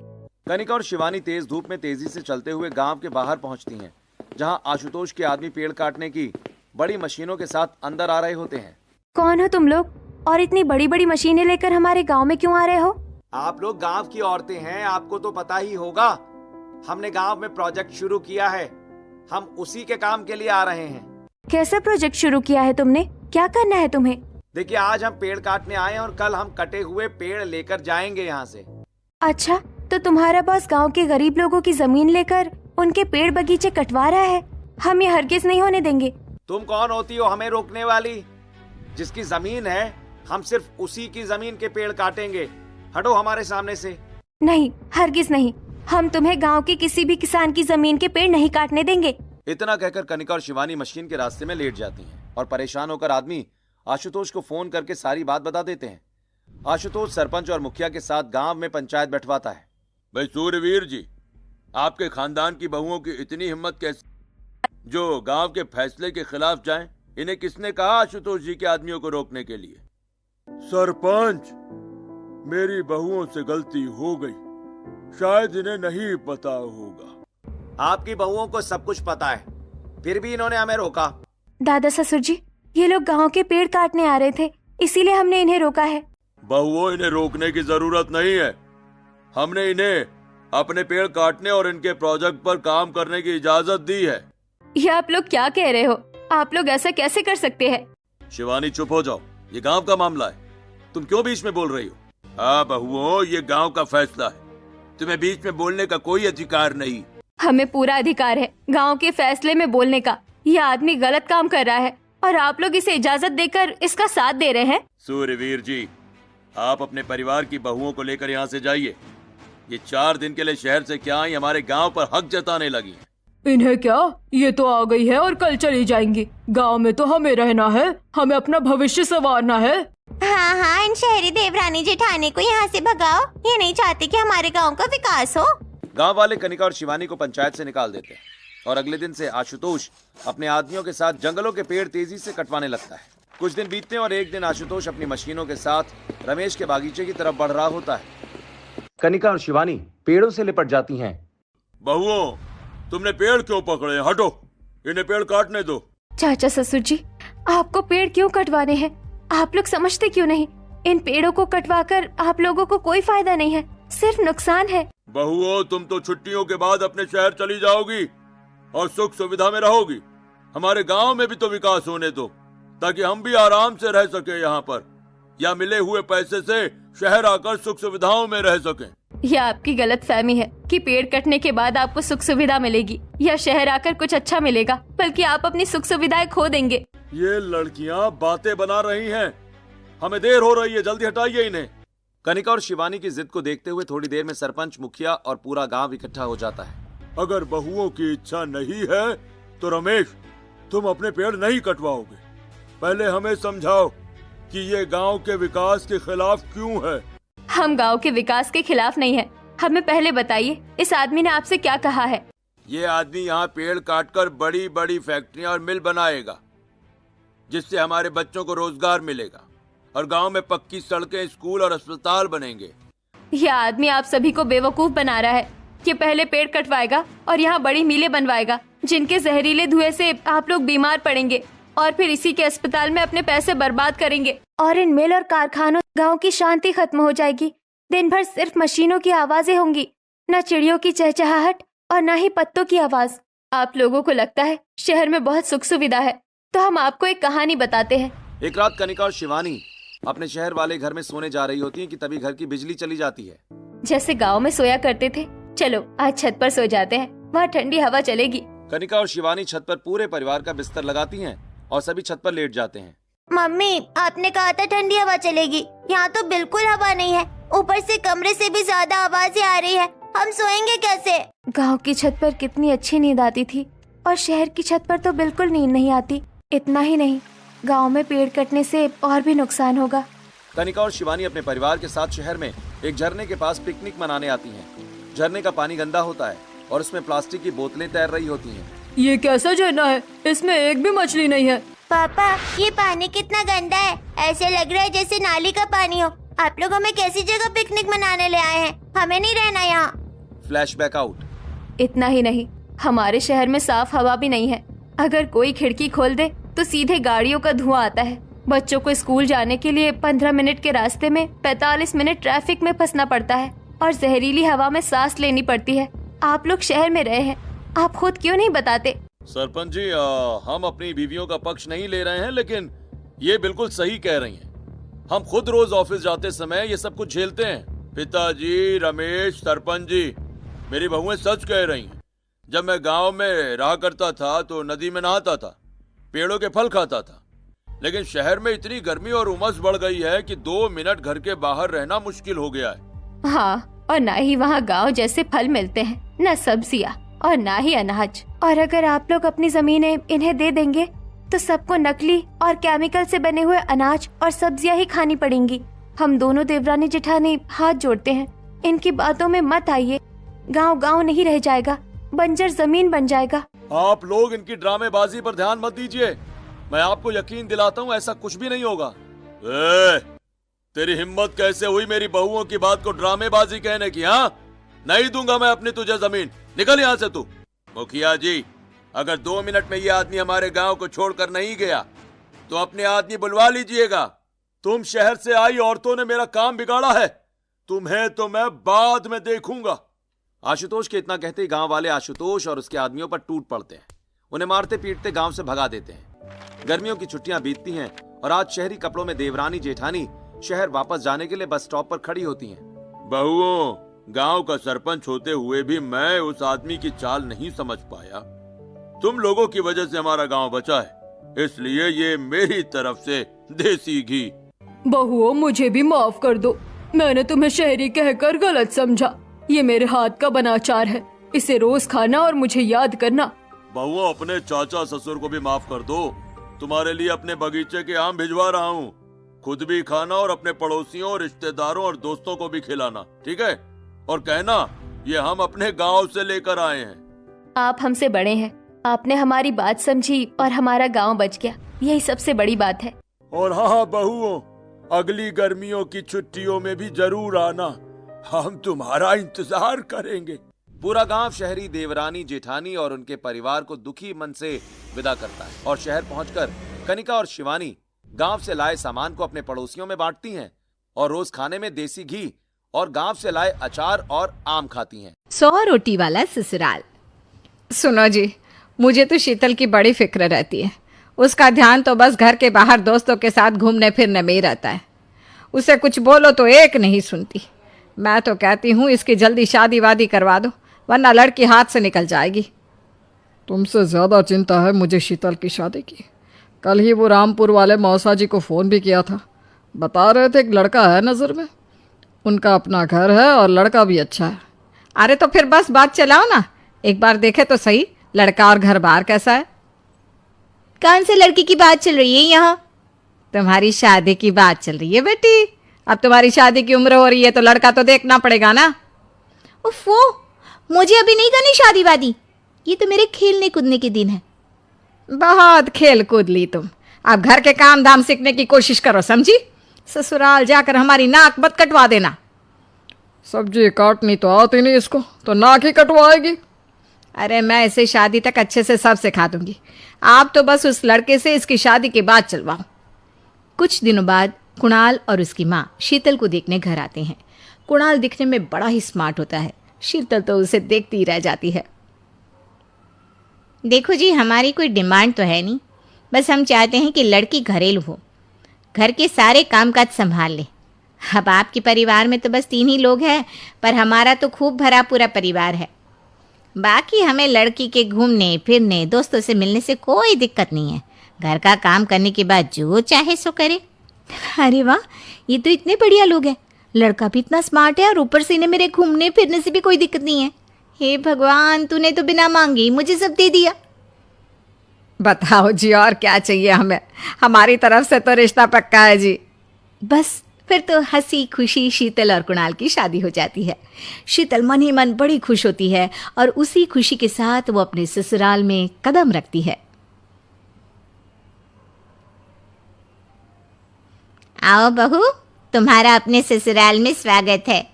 कनिका और शिवानी तेज धूप में तेजी से चलते हुए गांव के बाहर पहुंचती हैं, जहां आशुतोष के आदमी पेड़ काटने की बड़ी मशीनों के साथ अंदर आ रहे होते हैं। कौन हो तुम लोग और इतनी बड़ी बड़ी मशीनें लेकर हमारे गांव में क्यों आ रहे हो? आप लोग गांव की औरतें हैं, आपको तो पता ही होगा। हमने गांव में प्रोजेक्ट शुरू किया है, हम उसी के काम के लिए आ रहे हैं। कैसा प्रोजेक्ट शुरू किया है तुमने? क्या करना है तुम्हें? देखिए, आज हम पेड़ काटने आए हैं और कल हम कटे हुए पेड़ लेकर जाएंगे यहाँ से। अच्छा, तो तुम्हारा बॉस गांव के गरीब लोगों की जमीन लेकर उनके पेड़ बगीचे कटवा रहा है। हम ये हरगिज नहीं होने देंगे। तुम कौन होती हो हमें रोकने वाली? जिसकी जमीन है, हम सिर्फ उसी की जमीन के पेड़ काटेंगे। हटो हमारे सामने से। नहीं, हरगिज नहीं। हम तुम्हें गांव के किसी भी किसान की जमीन के पेड़ नहीं काटने देंगे। इतना कहकर कनिका और शिवानी मशीन के रास्ते में लेट जाती हैं और परेशान होकर आदमी आशुतोष को फोन करके सारी बात बता देते हैं। आशुतोष सरपंच और मुखिया के साथ गांव में पंचायत बैठवाता है। भाई सूर्यवीर जी, आपके खानदान की बहुओं की इतनी हिम्मत कैसे जो गांव के फैसले के खिलाफ जाएं? इन्हें किसने कहा आशुतोष जी के आदमियों को रोकने के लिए? सरपंच, मेरी बहुओं से गलती हो गई, शायद इन्हें नहीं पता होगा। आपकी बहुओं को सब कुछ पता है, फिर भी इन्होंने हमें रोका। दादा ससुर जी, ये लोग गांव के पेड़ काटने आ रहे थे, इसीलिए हमने इन्हें रोका है। बहुओं, इन्हें रोकने की जरूरत नहीं है। हमने इन्हें अपने पेड़ काटने और इनके प्रोजेक्ट पर काम करने की इजाजत दी है। ये आप लोग क्या कह रहे हो? आप लोग ऐसा कैसे कर सकते हैं? शिवानी, चुप हो जाओ, ये गांव का मामला है, तुम क्यों बीच में बोल रही हो? हाँ बहुओं, ये गांव का फैसला है, तुम्हें बीच में बोलने का कोई अधिकार नहीं। हमें पूरा अधिकार है गांव के फैसले में बोलने का। ये आदमी गलत काम कर रहा है और आप लोग इसे इजाजत देकर इसका साथ दे रहे हैं। सूर्यवीर जी, आप अपने परिवार की बहुओं को लेकर यहाँ से जाइए। ये 4 दिन के लिए शहर से क्या आई, हमारे गांव पर हक जताने लगी हैं। इन्हें क्या, ये तो आ गई है और कल चली जाएंगी। गांव में तो हमें रहना है, हमें अपना भविष्य संवारना है। हाँ हाँ, इन शहरी देवरानी जेठानी को यहाँ से भगाओ। ये नहीं चाहते कि हमारे गांव का विकास हो। गांव वाले कनिका और शिवानी को पंचायत से निकाल देते हैं और अगले दिन से आशुतोष अपने आदमियों के साथ जंगलों के पेड़ तेजी से कटवाने लगता है। कुछ दिन बीतते हैं और एक दिन आशुतोष अपनी मशीनों के साथ रमेश के बागीचे की तरफ बढ़ रहा होता है। कनिका और शिवानी पेड़ों से लिपट जाती हैं। बहुओं, तुमने पेड़ क्यों पकड़े? हटो, इन्हें पेड़ काटने दो। चाचा ससुर जी, आपको पेड़ क्यों कटवाने हैं? आप लोग समझते क्यों नहीं? इन पेड़ों को कटवाकर आप लोगों को कोई फायदा नहीं है, सिर्फ नुकसान है। बहुओं, तुम तो छुट्टियों के बाद अपने शहर चली जाओगी और सुख सुविधा में रहोगी। हमारे गांव में भी तो विकास होने दो। ताकि हम भी आराम से रह सके यहाँ पर, या मिले हुए पैसे से शहर आकर सुख सुविधाओं में रह सकें। यह आपकी गलत फहमी है कि पेड़ कटने के बाद आपको सुख सुविधा मिलेगी या शहर आकर कुछ अच्छा मिलेगा, बल्कि आप अपनी सुख सुविधाएं खो देंगे। ये लड़कियाँ बातें बना रही हैं। हमें देर हो रही है, जल्दी हटाइए इन्हें। कनिका और शिवानी की जिद को देखते हुए थोड़ी देर में सरपंच, मुखिया और पूरा गांव इकट्ठा हो जाता है। अगर बहुओं की इच्छा नहीं है तो रमेश, तुम अपने पेड़ नहीं कटवाओगे। पहले हमें समझाओ कि ये गांव के विकास के खिलाफ क्यों है। हम गांव के विकास के खिलाफ नहीं है। हमें पहले बताइए, इस आदमी ने आपसे क्या कहा है? ये आदमी यहाँ पेड़ काटकर बड़ी बड़ी फैक्ट्रियाँ और मिल बनाएगा, जिससे हमारे बच्चों को रोजगार मिलेगा और गांव में पक्की सड़कें, स्कूल और अस्पताल बनेंगे। यह आदमी आप सभी को बेवकूफ बना रहा है कि पहले पेड़ कटवाएगा और यहाँ बड़ी मिलें बनवाएगा, जिनके जहरीले धुएं से आप लोग बीमार पड़ेंगे और फिर इसी के अस्पताल में अपने पैसे बर्बाद करेंगे। और इन मिल और कारखानों गांव की शांति खत्म हो जाएगी। दिन भर सिर्फ मशीनों की आवाजें होंगी, न चिड़ियों की चहचहाहट और न ही पत्तों की आवाज। आप लोगों को लगता है शहर में बहुत सुख सुविधा है, तो हम आपको एक कहानी बताते हैं। एक रात कनिका और शिवानी अपने शहर वाले घर में सोने जा रही होती हैं कि तभी घर की बिजली चली जाती है। जैसे गांव में सोया करते थे, चलो आज छत पर सो जाते हैं, वहाँ ठंडी हवा चलेगी। कनिका और शिवानी छत पर पूरे परिवार का बिस्तर लगाती हैं और सभी छत पर लेट जाते हैं। मम्मी, आपने कहा था ठंडी हवा चलेगी, यहाँ तो बिल्कुल हवा नहीं है। ऊपर से कमरे से भी ज्यादा आवाजें आ रही है। हम सोएंगे कैसे? गांव की छत पर कितनी अच्छी नींद आती थी और शहर की छत पर तो बिल्कुल नींद नहीं आती। इतना ही नहीं, गांव में पेड़ कटने से और भी नुकसान होगा। कनिका और शिवानी अपने परिवार के साथ शहर में एक झरने के पास पिकनिक मनाने आती हैं। झरने का पानी गंदा होता है और उसमें प्लास्टिक की बोतलें तैर रही होती हैं। ये कैसा झरना है? इसमें एक भी मछली नहीं है। पापा, ये पानी कितना गंदा है, ऐसे लग रहा है जैसे नाली का पानी हो। आप लोग हमें कैसी जगह पिकनिक मनाने ले आए हैं? हमें नहीं रहना यहाँ। Flashback out. इतना ही नहीं, हमारे शहर में साफ हवा भी नहीं है। अगर कोई खिड़की खोल दे तो सीधे गाड़ियों का धुआं आता है। बच्चों को स्कूल जाने के लिए 15 मिनट के रास्ते में 45 मिनट ट्रैफिक में फंसना पड़ता है और जहरीली हवा में सांस लेनी पड़ती है। आप लोग शहर में रहे हैं, आप खुद क्यों नहीं बताते? सरपंच जी, हम अपनी बीवियों का पक्ष नहीं ले रहे हैं, लेकिन ये बिल्कुल सही कह रही हैं। हम खुद रोज ऑफिस जाते समय ये सब कुछ झेलते हैं। पिताजी, रमेश, सरपंच जी, मेरी बहुएं सच कह रही हैं। जब मैं गांव में रहा करता था तो नदी में नहाता था, पेड़ों के फल खाता था, लेकिन शहर में इतनी गर्मी और उमस बढ़ गई है कि 2 मिनट घर के बाहर रहना मुश्किल हो गया है। हाँ, और ना ही वहाँ गांव जैसे फल मिलते हैं, न सब्जियाँ और ना ही अनाज। और अगर आप लोग अपनी जमीनें इन्हें दे देंगे तो सबको नकली और केमिकल से बने हुए अनाज और सब्जियां ही खानी पड़ेंगी। हम दोनों देवरानी जेठानी हाथ जोड़ते हैं, इनकी बातों में मत आइए। गांव गांव नहीं रह जाएगा, बंजर जमीन बन जाएगा। आप लोग इनकी ड्रामेबाजी पर ध्यान मत दीजिए। मैं आपको यकीन दिलाता हूँ ऐसा कुछ भी नहीं होगा। तेरी हिम्मत कैसे हुई मेरी बहुओं की बात को ड्रामेबाजी कहने की? हाँ, नहीं दूंगा मैं अपनी तुझे जमीन। निकल यहाँ से तू। मुखिया जी, अगर 2 मिनट में ये आदमी हमारे गांव को छोड़कर नहीं गया तो अपने आदमी बुलवा लीजिएगा। तुम शहर से आई औरतों ने मेरा काम बिगाड़ा है, तुम्हें तो मैं बाद में देखूंगा। आशुतोष के इतना कहते ही गांव वाले आशुतोष और उसके आदमियों पर टूट पड़ते हैं। उन्हें मारते पीटते गांव से भगा देते हैं। गर्मियों की छुट्टियां बीतती हैं और आज शहरी कपड़ों में देवरानी जेठानी शहर वापस जाने के लिए बस स्टॉप पर खड़ी होती हैं। बहुओं, गांव का सरपंच होते हुए भी मैं उस आदमी की चाल नहीं समझ पाया। तुम लोगों की वजह से हमारा गांव बचा है, इसलिए ये मेरी तरफ से देसी घी। बहुओं, मुझे भी माफ कर दो, मैंने तुम्हें शहरी कहकर गलत समझा। ये मेरे हाथ का बना अचार है, इसे रोज खाना और मुझे याद करना। बहुओं, अपने चाचा ससुर को भी माफ कर दो। तुम्हारे लिए अपने बगीचे के आम भिजवा रहा हूँ, खुद भी खाना और अपने पड़ोसियों, रिश्तेदारों और दोस्तों को भी खिलाना, ठीक है? और कहना ये हम अपने गांव से लेकर आए हैं। आप हमसे बड़े हैं, आपने हमारी बात समझी और हमारा गांव बच गया, यही सबसे बड़ी बात है। और हाँ बहुओं, अगली गर्मियों की छुट्टियों में भी जरूर आना, हम तुम्हारा इंतजार करेंगे। पूरा गांव शहरी देवरानी जेठानी और उनके परिवार को दुखी मन से विदा करता है और शहर पहुंचकर कनिका और शिवानी गांव से लाए सामान को अपने पड़ोसियों में बांटती हैं और रोज खाने में देसी घी और गांव से लाए अचार और आम खाती हैं। 100 रोटी वाला ससुराल। सुनो जी, मुझे तो शीतल की बड़ी फिक्र रहती है। उसका ध्यान तो बस घर के बाहर दोस्तों के साथ घूमने फिरने में ही रहता है। उसे कुछ बोलो तो एक नहीं सुनती। मैं तो कहती हूँ इसकी जल्दी शादी वादी करवा दो, वरना लड़की हाथ से निकल जाएगी। तुमसे ज़्यादा चिंता है मुझे शीतल की शादी की। कल ही वो रामपुर वाले मौसा जी को फ़ोन भी किया था, बता रहे थे एक लड़का है नज़र में, उनका अपना घर है और लड़का भी अच्छा है। अरे तो फिर बस बात चलाओ ना, एक बार देखे तो सही लड़का और घर बार कैसा है। कौन से लड़की की बात चल रही है यहाँ? तुम्हारी शादी की बात चल रही है बेटी। अब तुम्हारी शादी की उम्र हो रही है तो लड़का तो देखना पड़ेगा ना। उफ़ो, मुझे अभी नहीं करनी शादी वादी, ये तो मेरे खेलने कूदने के दिन है। बहुत खेल कूद ली तुम, अब घर के काम धाम सीखने की कोशिश करो, समझी? ससुराल जाकर हमारी नाक मत कटवा देना। सब्जी काटनी तो आती नहीं इसको, तो नाक ही कटवाएगी। अरे मैं इसे शादी तक अच्छे से सब सिखा दूंगी, आप तो बस उस लड़के से इसकी शादी के बाद चलवाओ। कुछ दिनों बाद कुणाल और उसकी माँ शीतल को देखने घर आते हैं। कुणाल दिखने में बड़ा ही स्मार्ट होता है, शीतल तो उसे देखती ही रह जाती है। देखो जी, हमारी कोई डिमांड तो है नहीं, बस हम चाहते हैं कि लड़की घरेलू हो, घर के सारे कामकाज संभाल ले। अब आपके परिवार में तो बस 3 ही लोग हैं, पर हमारा तो खूब भरा पूरा परिवार है। बाकी हमें लड़की के घूमने फिरने दोस्तों से मिलने से कोई दिक्कत नहीं है, घर का काम करने के बाद जो चाहे सो करे। अरे वाह, ये तो इतने बढ़िया लोग हैं, लड़का भी इतना स्मार्ट है और ऊपर से इन्हें मेरे घूमने फिरने से भी कोई दिक्कत नहीं है। हे भगवान, तूने तो बिना मांगे ही मुझे सब दे दिया। बताओ जी, और क्या चाहिए हमें? हमारी तरफ से तो रिश्ता पक्का है जी। बस फिर तो हंसी खुशी शीतल और कुणाल की शादी हो जाती है। शीतल मन ही मन बड़ी खुश होती है और उसी खुशी के साथ वो अपने ससुराल में कदम रखती है। आओ बहू, तुम्हारा अपने ससुराल में स्वागत है।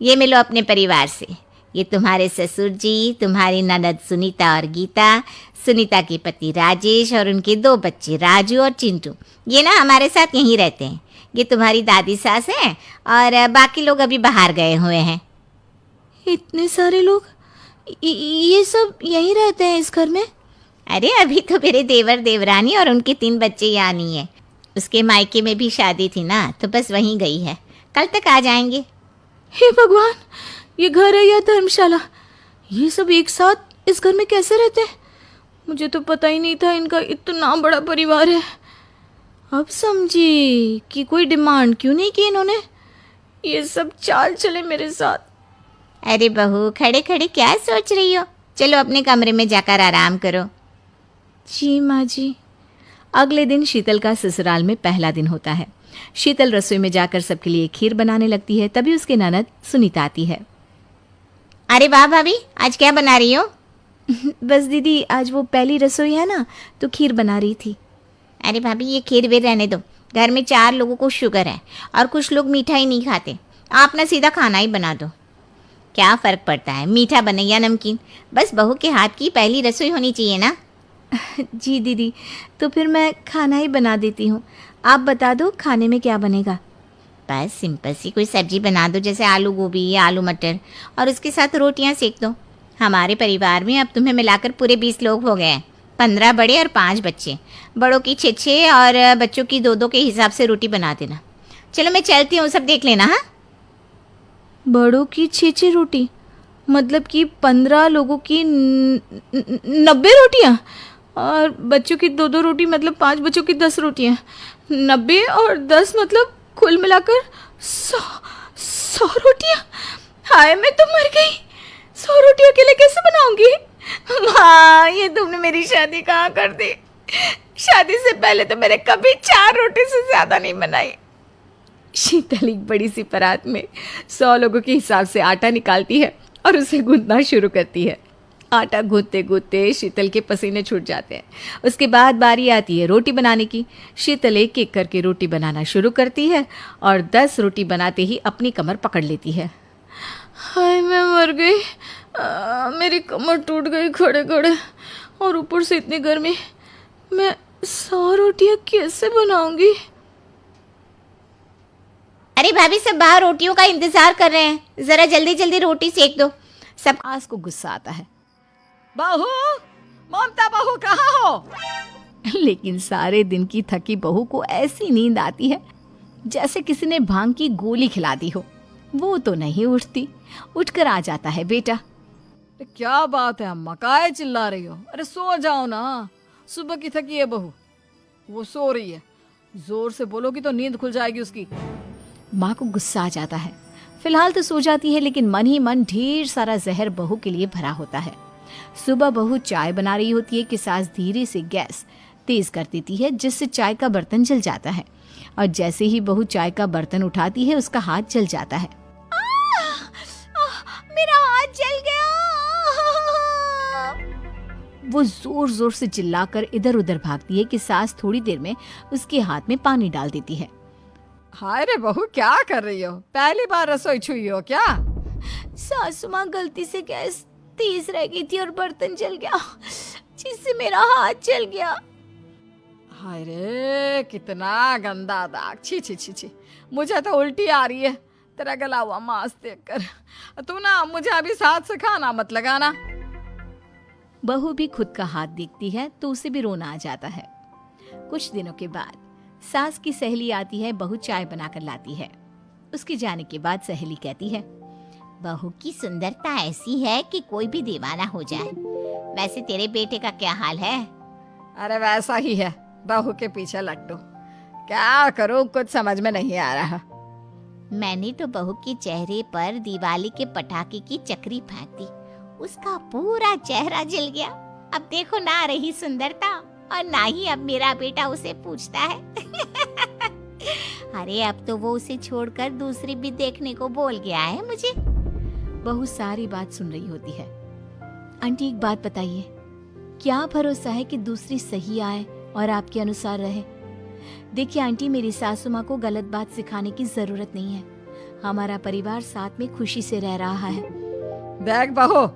ये मिलो अपने परिवार से। ये तुम्हारे ससुर जी, तुम्हारी ननद सुनीता और गीता, सुनीता के पति राजेश और उनके 2 बच्चे राजू और चिंटू। ये ना हमारे साथ यहीं रहते हैं। ये तुम्हारी दादी सास हैं और बाकी लोग अभी बाहर गए हुए हैं। इतने सारे लोग, ये सब यहीं रहते हैं इस घर में? अरे अभी तो मेरे देवर देवरानी और उनके 3 बच्चे यहाँ नहीं है। उसके मायके में भी शादी थी ना, तो बस वहीं गई है, कल तक आ जाएंगे। हे भगवान, ये घर है या धर्मशाला? ये सब एक साथ इस घर में कैसे रहते हैं? मुझे तो पता ही नहीं था इनका इतना बड़ा परिवार है। अब समझी कि कोई डिमांड क्यों नहीं की इन्होंने। ये सब चाल चले मेरे साथ। अरे बहू, खड़े खड़े क्या सोच रही हो? चलो अपने कमरे में जाकर आराम करो। जी माँ जी। अगले दिन शीतल का ससुराल में पहला दिन होता है। शीतल रसोई में जाकर सबके लिए खीर बनाने लगती है। तभी उसके ननद सुनीता आती है। अरे वाह भाभी, आज क्या बना रही हो? बस दीदी, आज वो पहली रसोई है ना, तो खीर बना रही थी। अरे भाभी, ये खीर वे रहने दो, घर में 4 लोगों को शुगर है और कुछ लोग मीठा ही नहीं खाते। आप ना सीधा खाना ही बना दो। क्या फ़र्क पड़ता है, मीठा बने या नमकीन, बस बहू के हाथ की पहली रसोई होनी चाहिए ना। जी दीदी, तो फिर मैं खाना ही बना देती हूँ। आप बता दो खाने में क्या बनेगा? बस सिंपल सी कोई सब्जी बना दो, जैसे आलू गोभी या आलू मटर, और उसके साथ रोटियाँ सेक दो। हमारे परिवार में अब तुम्हें मिलाकर पूरे 20 लोग हो गए हैं, 15 बड़े और 5 बच्चे। बड़ों की 6 और बच्चों की 2 के हिसाब से रोटी बना देना। चलो मैं चलती हूँ, सब देख लेना। हाँ, बड़ों की 6 रोटी मतलब कि 15 लोगों की 90 रोटियाँ, और बच्चों की 2 रोटी मतलब 5 बच्चों की 10 रोटियाँ। 90 और 10 मतलब कुल मिलाकर 100 रोटियाँ। हाय, मैं तो मर गई। 100 रोटी अकेले कैसे बनाऊंगी? माँ, ये तुमने मेरी शादी कहाँ कर दी? शादी से पहले तो मैंने कभी 4 रोटी से ज़्यादा नहीं बनाई। शीतल एक बड़ी सी परात में 100 लोगों के हिसाब से आटा निकालती है और उसे गूंथना शुरू करती है। आटा गूंथते गूंथते शीतल के पसीने छूट जाते हैं। उसके बाद बारी आती है रोटी बनाने की। शीतल एक एक करके रोटी बनाना शुरू करती है और 10 रोटी बनाते ही अपनी कमर पकड़ लेती है। हाय, मैं मर गई। मेरी कमर टूट गई खड़े खड़े, और ऊपर से इतनी गर्मी। मैं 100 रोटियाँ कैसे बनाऊंगी? अरे भाभी, सब बाहर रोटियों का इंतजार कर रहे हैं, जरा जल्दी जल्दी रोटी सेक दो। सब आज को गुस्सा आता है। बहू, ममता बहू कहाँ हो? लेकिन सारे दिन की थकी बहू को ऐसी नींद आती है जैसे किसी ने भांग की गोली खिला दी हो। वो तो नहीं उठती। उठकर आ जाता है बेटा। क्या बात है अम्मा, काहे चिल्ला रही हो? अरे सो जाओ ना, सुबह की थकी है बहू, वो सो रही है। जोर से बोलोगी तो नींद खुल जाएगी उसकी। माँ को गुस्सा आ जाता है। फिलहाल तो सो जाती है, लेकिन मन ही मन ढेर सारा जहर बहू के लिए भरा होता है। सुबह बहू चाय बना रही होती है कि सास धीरे से गैस तेज कर देती है, जिससे चाय का बर्तन जल जाता है। और जैसे ही बहू चाय का बर्तन उठाती है, उसका हाथ जल जाता है। मेरा हाथ जल गया। वो जोर जोर से चिल्लाकर इधर उधर भागती है कि सास थोड़ी देर में उसके हाथ में पानी डाल देती है। हाय रे बहू, क्या कर रही हो? पहली बार रसोई छुई हो क्या? सासू माँ गलती से गैस तेज रह गई थी और बर्तन जल गया, जिससे मेरा हाथ जल गया। हाय रे, कितना गंदा दाग। छी छी छी छी, मुझे तो उल्टी आ रही है तेरा गला हुआ मांस देखकर। तू ना मुझे अभी साथ से खाना मत लगाना। बहू भी खुद का हाथ देखती है तो उसे भी रोना आ जाता है। कुछ दिनों के बाद सास की सहेली आती है, बहू चाय बनाकर लाती है। उसके जाने के बाद सहेली कहती है, बहू की सुंदरता ऐसी है कि कोई भी दीवाना हो जाए। वैसे तेरे बेटे का क्या हाल है? अरे वैसा ही है, बहू के पीछे लट्टू। क्या करूं, कुछ समझ में नहीं आ रहा। मैंने तो बहू के चेहरे पर दिवाली के पटाखे की चक्री फेंक दी, उसका पूरा चेहरा जल गया। अब देखो ना रही सुंदरता, और ना ही अब मेरा बेटा उसे पूछता है। अरे अब तो वो उसे छोड़कर दूसरी भी देखने को बोल गया है मुझे। बहू सारी बात सुन रही होती है। आंटी एक बात बताइए, क्या भरोसा है कि दूसरी सही आए और आपके अनुसार रहे? देखिए आंटी, मेरी सासू माँ को गलत बात सिखाने की जरूरत नहीं है। हमारा परिवार साथ में खुशी से रह रहा है। देख बहू,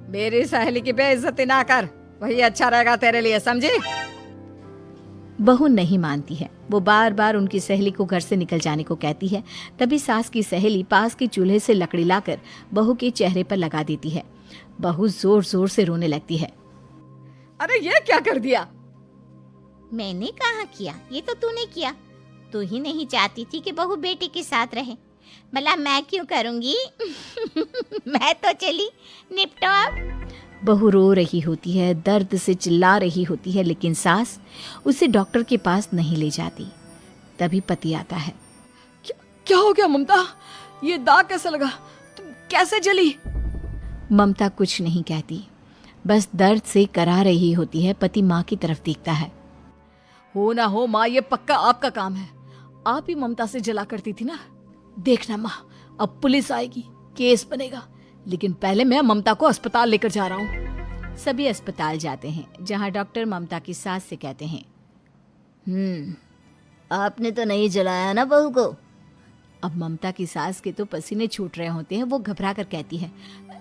मेरी सहेली की बेइज्जती ना कर, वही अच्छा रहेगा तेरे लिए, समझी? बहू नहीं मानती है। वो बार बार उनकी सहेली को घर से निकल जाने को कहती है। तभी सास की सहेली पास के चूल्हे से लकड़ी लाकर बहू के चेहरे पर लगा देती है। बहू जोर जोर से रोने लगती है। अरे ये क्या कर दिया? मैंने कहाँ किया, ये तो तूने किया। तू ही नहीं चाहती थी कि बहू बेटे के साथ रहे, भला मैं क्यों करूंगी? मैं तो चली, निपटो अब। बहू रो रही होती है, दर्द से चिल्ला रही होती है, लेकिन सास उसे डॉक्टर के पास नहीं ले जाती। तभी पति आता है। क्या हो गया ममता? ये दाग कैसे लगा? तुम कैसे जली? ममता कुछ नहीं कहती, बस दर्द से करा रही होती है। पति माँ की तरफ देखता है। हो ना हो माँ, ये पक्का आपका काम है। आप ही ममता से जला करती थी ना। देखना माँ, अब पुलिस आएगी, केस बनेगा, लेकिन पहले मैं ममता को अस्पताल लेकर जा रहा हूँ। सभी अस्पताल जाते हैं, जहाँ डॉक्टर ममता की सास से कहते हैं, आपने तो नहीं जलाया ना बहू को? अब ममता की सास के तो पसीने छूट रहे होते हैं। वो घबरा कर कहती है,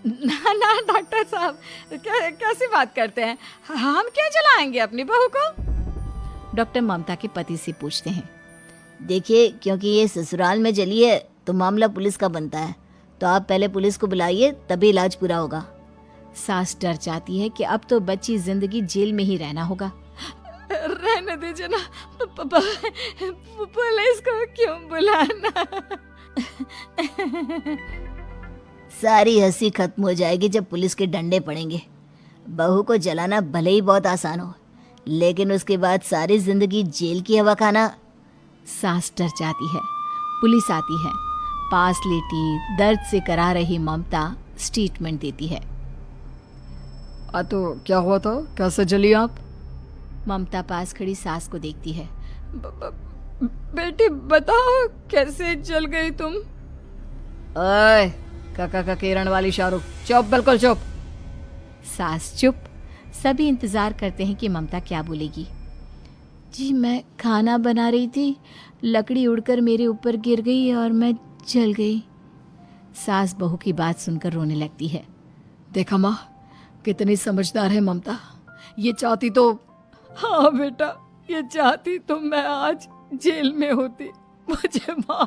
ना ना डॉक्टर साहब, कैसी बात करते हैं? हम क्या जलाएंगे अपनी बहू को? डॉक्टर ममता के पति से पूछते हैं, देखिए, क्योंकि ये ससुराल में जली है तो मामला पुलिस का बनता है, तो आप पहले पुलिस को बुलाइए, तभी इलाज पूरा होगा। सास डर जाती है कि अब तो बच्ची जिंदगी जेल में ही रहना होगा। रहने दीजिए ना, पुलिस को क्यों बुलाना? सारी हंसी खत्म हो जाएगी जब पुलिस के डंडे पड़ेंगे। बहू को जलाना भले ही बहुत आसान हो, लेकिन उसके बाद सारी जिंदगी जेल की हवा खाना। सास डर जाती है। पुलिस आती है। पास लेटी दर्द से करा रही ममता स्टेटमेंट देती है। तो क्या हुआ था? कैसे जली आप? ममता पास खड़ी सास को देखती है। बेटी बताओ, कैसे जल गई तुम? ओए, काका का किरण वाली शाहरुख, चुप, बिल्कुल चुप। सास चुप। सभी इंतजार करते हैं कि ममता क्या बोलेगी। जी मैं खाना बना रही थी, लकड़ी उड़कर मेरे ऊपर गिर गई और मैं जल गई। सास बहू की बात सुनकर रोने लगती है। देखा माँ, कितनी समझदार है ममता। ये चाहती तो, हाँ बेटा, ये चाहती तो मैं आज जेल में होती। मुझे माफ